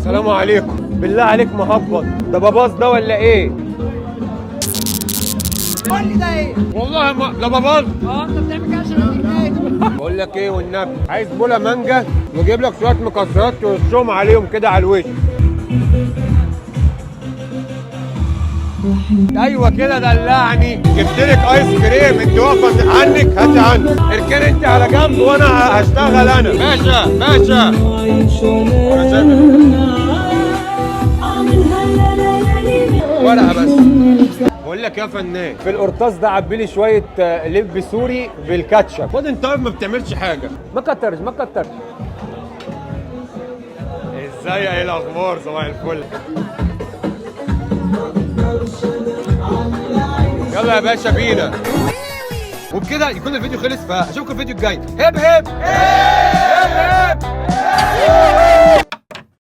السلام عليكم. بالله عليك مهبط ده باباظ ده ولا ايه؟ قول لي ده ايه؟ والله ما ده باباظ. انت بتعمل كده عشان التكنيك. بقول لك ايه والنبي، عايز بوله مانجا نجيب لك شويه مكسرات ترشهم عليهم كده على الوش. ايوه كده دلعني. جبت لك ايس كريم، انت واقفه عنك هاتي عنك. اركني انت على جنب وانا هشتغل انا. باشا باشا. ورقه بس. بقول لك يا فنان، في القرطاس ده عبي لي شويه لب سوري بالكاتشب. خد انت ما بتعملش حاجه. ما كترش ما كترش. ازاي ايه الاخبار؟ صباح الفل. يلا يا باشا بينا. وبكده يكون الفيديو خلص، فاشوفكم الفيديو الجاي. هب هب هب هب.